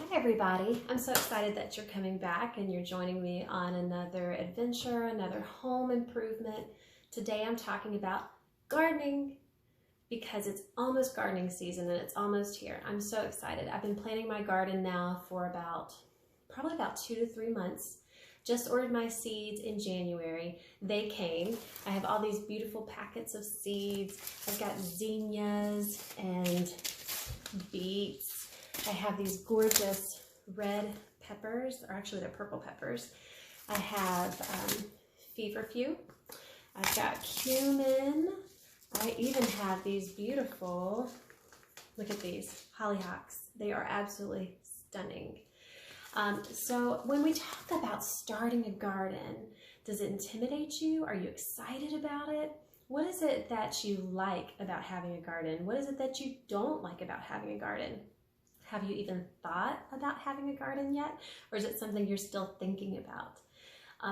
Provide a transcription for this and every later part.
Hi everybody, I'm so excited that you're coming back and you're joining me on another adventure, another home improvement. Today I'm talking about gardening because it's almost gardening season and it's almost here. I'm so excited. I've been planting my garden now for probably about 2 to 3 months. Just ordered my seeds in January. They came. I have all these beautiful packets of seeds. I've got zinnias and beets. I have these gorgeous red peppers, or actually they're purple peppers. I have feverfew. I've got cumin. I even have these beautiful, look at these, hollyhocks. They are absolutely stunning. So when we talk about starting a garden, does it intimidate you? Are you excited about it? What is it that you like about having a garden? What is it that you don't like about having a garden? Have you even thought about having a garden yet? Or is it something you're still thinking about?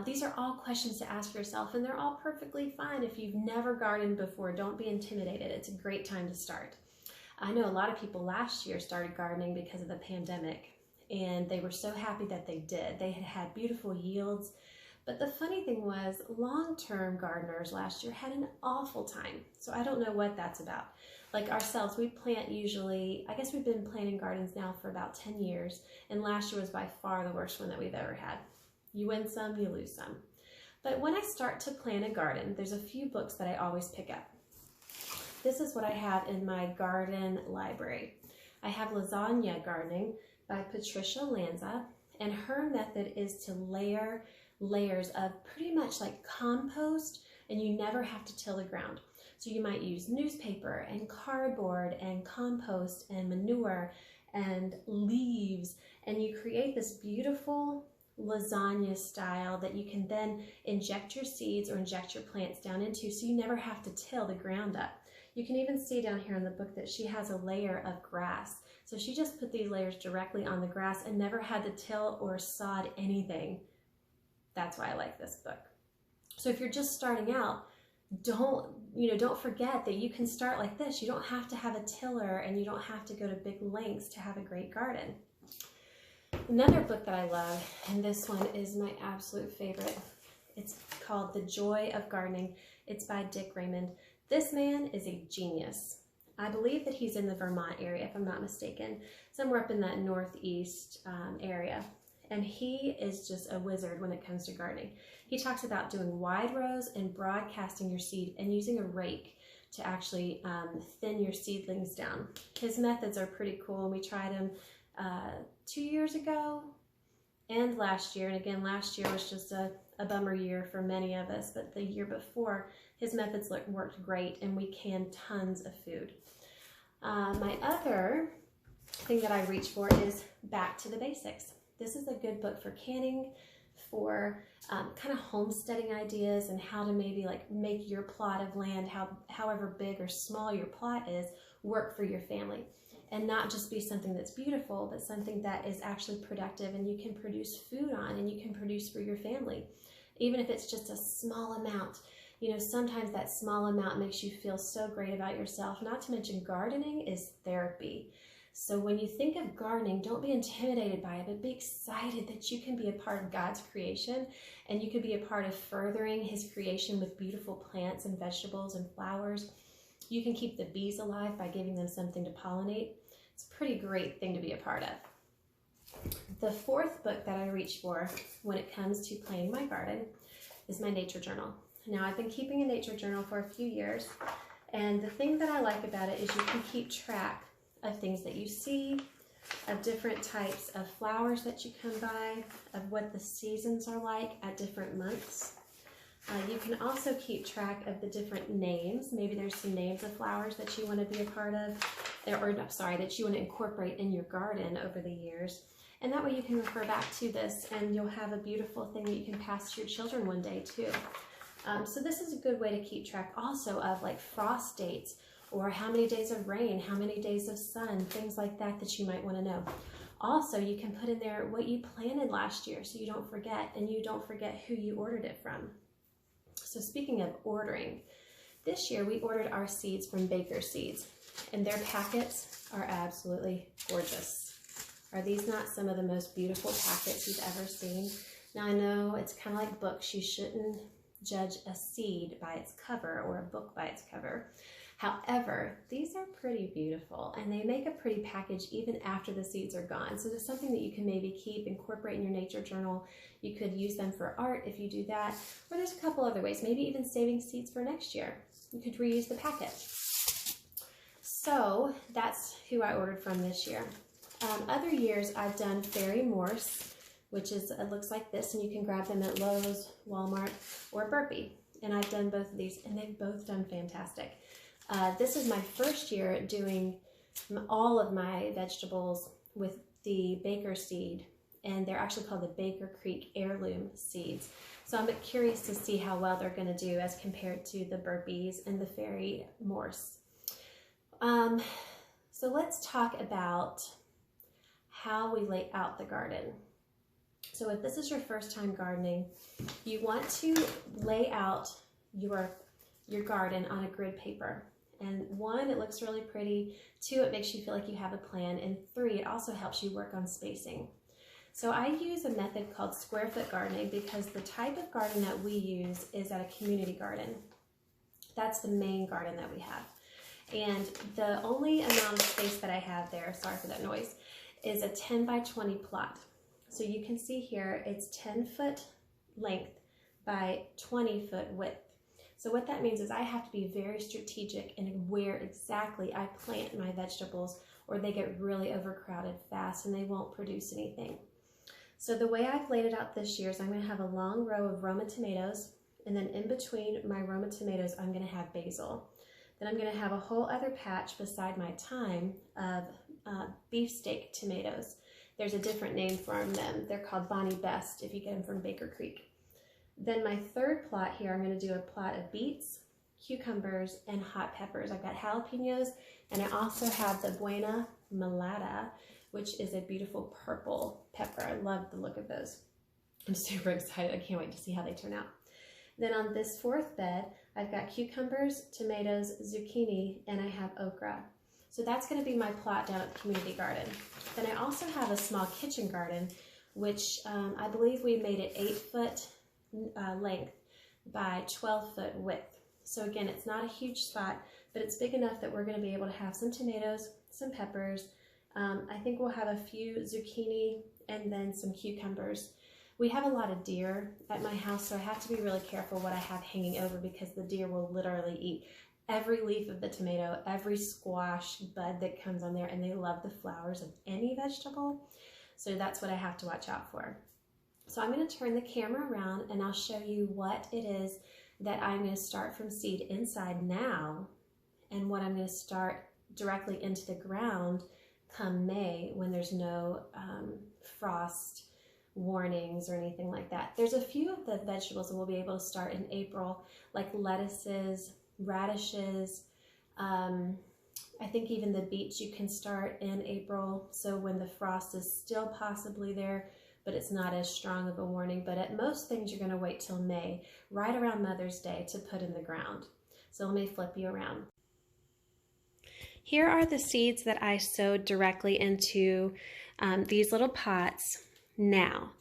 These are all questions to ask yourself, and they're all perfectly fine. If you've never gardened before, don't be intimidated. It's a great time to start. I know a lot of people last year started gardening because of the pandemic, and they were so happy that they did. They had had beautiful yields. But the funny thing was, long-term gardeners last year had an awful time. So I don't know what that's about. Like ourselves, we plant usually, I guess we've been planting gardens now for about 10 years, and last year was by far the worst one that we've ever had. You win some, you lose some. But when I start to plant a garden, there's a few books that I always pick up. This is what I have in my garden library. I have Lasagna Gardening by Patricia Lanza, and her method is to layer layers of pretty much like compost, and you never have to till the ground. So you might use newspaper and cardboard and compost and manure and leaves, and you create this beautiful lasagna style that you can then inject your seeds or inject your plants down into, so you never have to till the ground up. You can even see down here in the book that she has a layer of grass. So she just put these layers directly on the grass and never had to till or sod anything. That's why I like this book. So if you're just starting out, don't forget that you can start like this. You don't have to have a tiller, and you don't have to go to big lengths to have a great garden. Another book that I love, and this one is my absolute favorite. It's called The Joy of Gardening. It's by Dick Raymond. This man is a genius. I believe that he's in the Vermont area, if I'm not mistaken, somewhere up in that northeast area. And he is just a wizard when it comes to gardening. He talks about doing wide rows and broadcasting your seed and using a rake to actually thin your seedlings down. His methods are pretty cool, and we tried them 2 years ago and last year. And again, last year was just a bummer year for many of us, but the year before, his methods worked great, and we canned tons of food. My other thing that I reach for is Back to the Basics. This is a good book for canning, for kind of homesteading ideas, and how to maybe like make your plot of land, however big or small your plot is, work for your family. And not just be something that's beautiful, but something that is actually productive and you can produce food on and you can produce for your family. Even if it's just a small amount. You know, sometimes that small amount makes you feel so great about yourself. Not to mention, gardening is therapy. So when you think of gardening, don't be intimidated by it, but be excited that you can be a part of God's creation, and you can be a part of furthering His creation with beautiful plants and vegetables and flowers. You can keep the bees alive by giving them something to pollinate. It's a pretty great thing to be a part of. The fourth book that I reach for when it comes to planting my garden is my nature journal. Now, I've been keeping a nature journal for a few years, and the thing that I like about it is you can keep track of things that you see, of different types of flowers that you come by, of what the seasons are like at different months. You can also keep track of the different names. Maybe there's some names of flowers that you want to be a part of, that you want to incorporate in your garden over the years. And that way you can refer back to this, and you'll have a beautiful thing that you can pass to your children one day too. So this is a good way to keep track also of like frost dates, or how many days of rain, how many days of sun, things like that that you might want to know. Also, you can put in there what you planted last year so you don't forget, and you don't forget who you ordered it from. So speaking of ordering, this year we ordered our seeds from Baker Seeds, and their packets are absolutely gorgeous. Are these not some of the most beautiful packets you've ever seen? Now I know it's kind of like books. You shouldn't judge a seed by its cover or a book by its cover. However, these are pretty beautiful and they make a pretty package even after the seeds are gone. So there's something that you can maybe keep, incorporate in your nature journal. You could use them for art if you do that. Or there's a couple other ways, maybe even saving seeds for next year. You could reuse the packet. So that's who I ordered from this year. Other years I've done ferry-morse, which is, it looks like this, and you can grab them at Lowe's, Walmart, or Burpee. And I've done both of these and they've both done fantastic. This is my first year doing all of my vegetables with the Baker seed, and they're actually called the Baker Creek heirloom seeds. So I'm curious to see how well they're going to do as compared to the Burpees and the ferry-morse. So let's talk about how we lay out the garden. So if this is your first time gardening, you want to lay out your garden on a grid paper. And 1, it looks really pretty. 2, it makes you feel like you have a plan. And 3, it also helps you work on spacing. So I use a method called square foot gardening because the type of garden that we use is at a community garden. That's the main garden that we have. And the only amount of space that I have there, sorry for that noise, is a 10 by 20 plot. So you can see here, it's 10-foot length by 20-foot width. So what that means is I have to be very strategic in where exactly I plant my vegetables, or they get really overcrowded fast and they won't produce anything. So the way I've laid it out this year is I'm going to have a long row of Roma tomatoes, and then in between my Roma tomatoes I'm going to have basil. Then I'm going to have a whole other patch beside my thyme of beefsteak tomatoes. There's a different name for them. They're called Bonnie Best if you get them from Baker Creek. Then my third plot here, I'm going to do a plot of beets, cucumbers, and hot peppers. I've got jalapenos, and I also have the Buena Mulata, which is a beautiful purple pepper. I love the look of those. I'm super excited. I can't wait to see how they turn out. Then on this fourth bed, I've got cucumbers, tomatoes, zucchini, and I have okra. So that's going to be my plot down at the community garden. Then I also have a small kitchen garden, which I believe we made it 8-foot length by 12-foot width. So again, it's not a huge spot, but it's big enough that we're going to be able to have some tomatoes, some peppers. I think we'll have a few zucchini and then some cucumbers. We have a lot of deer at my house, so I have to be really careful what I have hanging over because the deer will literally eat every leaf of the tomato, every squash bud that comes on there, and they love the flowers of any vegetable. So that's what I have to watch out for. So I'm going to turn the camera around and I'll show you what it is that I'm going to start from seed inside now and what I'm going to start directly into the ground come May when there's no frost warnings or anything like that. There's a few of the vegetables that we'll be able to start in April, like lettuces, radishes. I think even the beets you can start in April, so when the frost is still possibly there, but it's not as strong of a warning. But at most things you're going to wait till May, right around Mother's Day, to put in the ground. So let me flip you around. Here are the seeds that I sowed directly into these little pots now.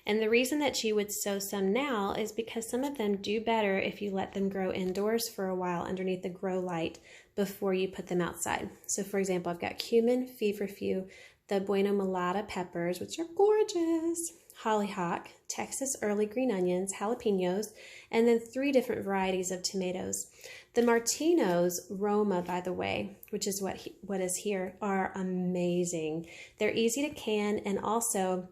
And the reason that you would sow some now is because some of them do better if you let them grow indoors for a while underneath the grow light before you put them outside. So for example, I've got cumin, feverfew, the Buena Mulata peppers, which are gorgeous, hollyhock, Texas early green onions, jalapenos, and then 3 different varieties of tomatoes. The Martino's Roma, by the way, which is what is here, are amazing. They're easy to can, and also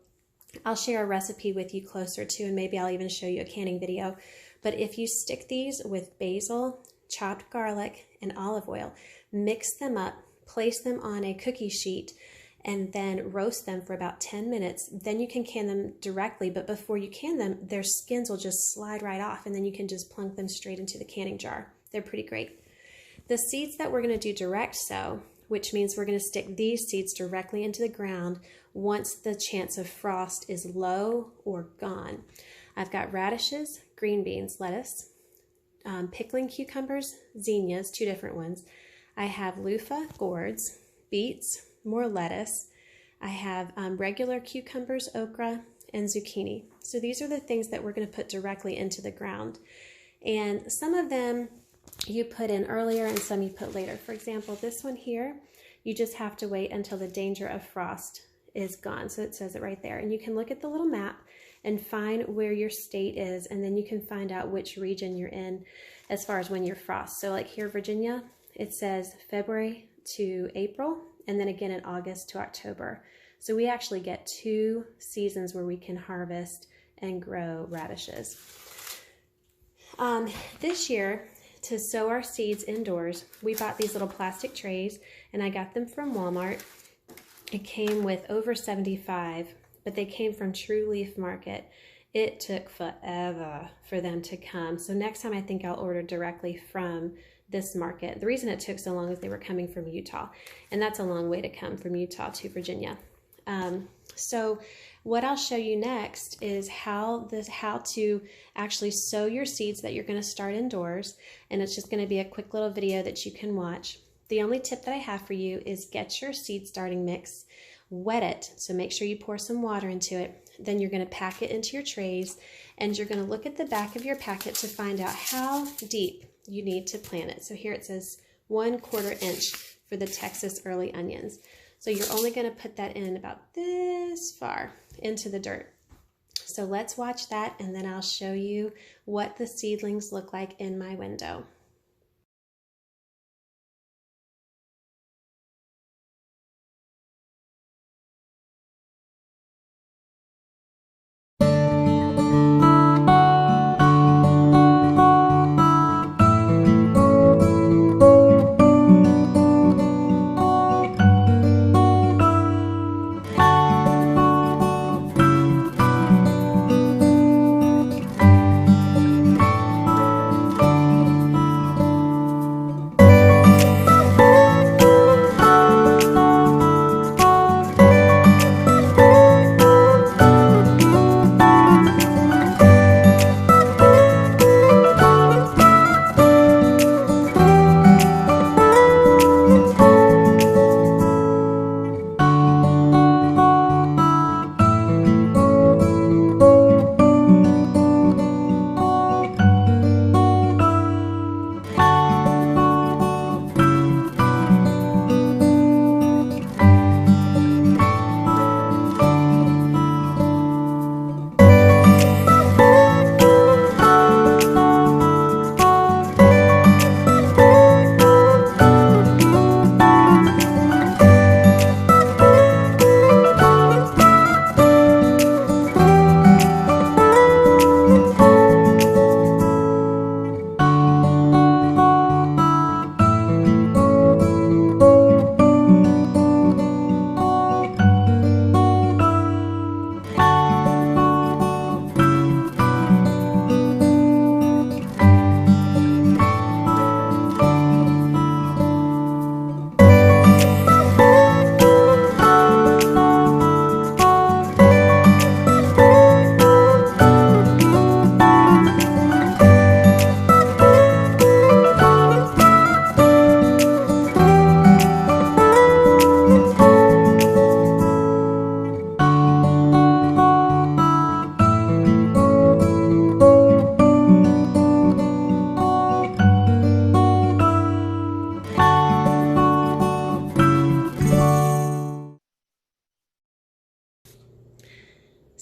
I'll share a recipe with you closer to, and maybe I'll even show you a canning video. But if you stick these with basil, chopped garlic, and olive oil, mix them up, place them on a cookie sheet, and then roast them for about 10 minutes. Then you can can them directly, but before you can them, their skins will just slide right off, and then you can just plunk them straight into the canning jar. They're pretty great. The seeds that we're going to do direct sow, which means we're going to stick these seeds directly into the ground once the chance of frost is low or gone. I've got radishes, green beans, lettuce, pickling cucumbers, zinnias, 2 different ones. I have loofah gourds, beets, more lettuce, I have regular cucumbers, okra, and zucchini. So these are the things that we're going to put directly into the ground. And some of them you put in earlier and some you put later. For example, this one here, you just have to wait until the danger of frost is gone. So it says it right there. And you can look at the little map and find where your state is, and then you can find out which region you're in as far as when you're frost. So like here, Virginia, it says February to April, and then again in August to October. So we actually get 2 seasons where we can harvest and grow radishes. This year, to sow our seeds indoors, we bought these little plastic trays, and I got them from Walmart. It came with over 75, but they came from True Leaf Market. It took forever for them to come. So next time I think I'll order directly from this market. The reason it took so long is they were coming from Utah, and that's a long way to come from Utah to Virginia. So what I'll show you next is how to actually sow your seeds that you're going to start indoors, and it's just going to be a quick little video that you can watch. The only tip that I have for you is get your seed starting mix, wet it, so make sure you pour some water into it. Then you're going to pack it into your trays, and you're going to look at the back of your packet to find out how deep you need to plant it. So here it says 1/4 inch for the Texas early onions. So you're only going to put that in about this far into the dirt. So let's watch that, and then I'll show you what the seedlings look like in my window.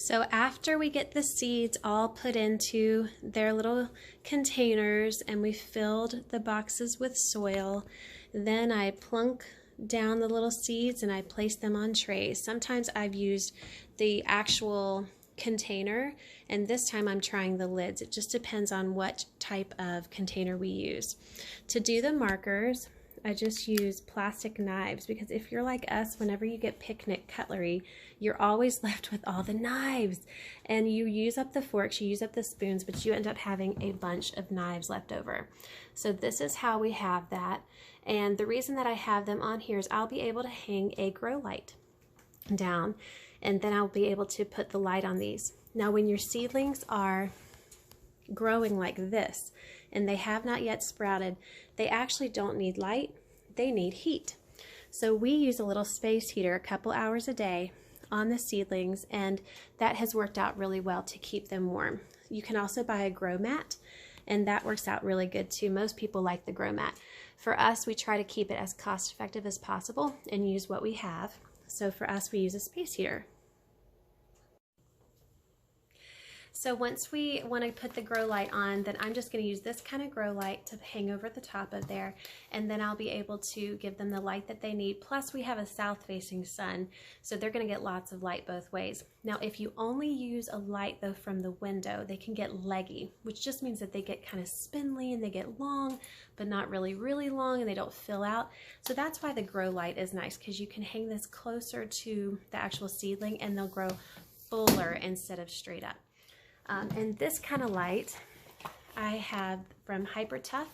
So after we get the seeds all put into their little containers and we filled the boxes with soil, then I plunk down the little seeds and I place them on trays. Sometimes I've used the actual container, and this time I'm trying the lids. It just depends on what type of container we use. To do the markers, I just use plastic knives, because if you're like us, whenever you get picnic cutlery, you're always left with all the knives, and you use up the forks, you use up the spoons, but you end up having a bunch of knives left over. So this is how we have that, and the reason that I have them on here is I'll be able to hang a grow light down, and then I'll be able to put the light on these. Now when your seedlings are growing like this and they have not yet sprouted, they actually don't need light, they need heat. So we use a little space heater a couple hours a day on the seedlings, and that has worked out really well to keep them warm. You can also buy a grow mat, and that works out really good too. Most people like the grow mat. For us, we try to keep it as cost effective as possible and use what we have. So for us, we use a space heater. So once we want to put the grow light on, then I'm just going to use this kind of grow light to hang over the top of there, and then I'll be able to give them the light that they need. Plus we have a south facing sun, so they're going to get lots of light both ways. Now if you only use a light though from the window, they can get leggy, which just means that they get kind of spindly and they get long, but not really long, and they don't fill out. So that's why the grow light is nice, because you can hang this closer to the actual seedling and they'll grow fuller instead of straight up. And this kind of light I have from Hyper Tough.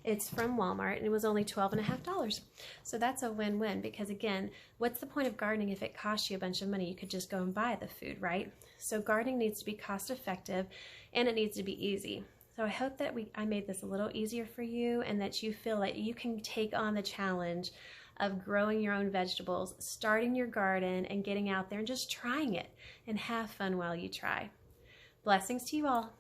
It's from Walmart, and it was only $12.50. So that's a win-win, because again, what's the point of gardening if it costs you a bunch of money? You could just go and buy the food, right? So gardening needs to be cost effective, and it needs to be easy. So I hope that I made this a little easier for you, and that you feel like you can take on the challenge of growing your own vegetables, starting your garden, and getting out there and just trying it, and have fun while you try. Blessings to you all.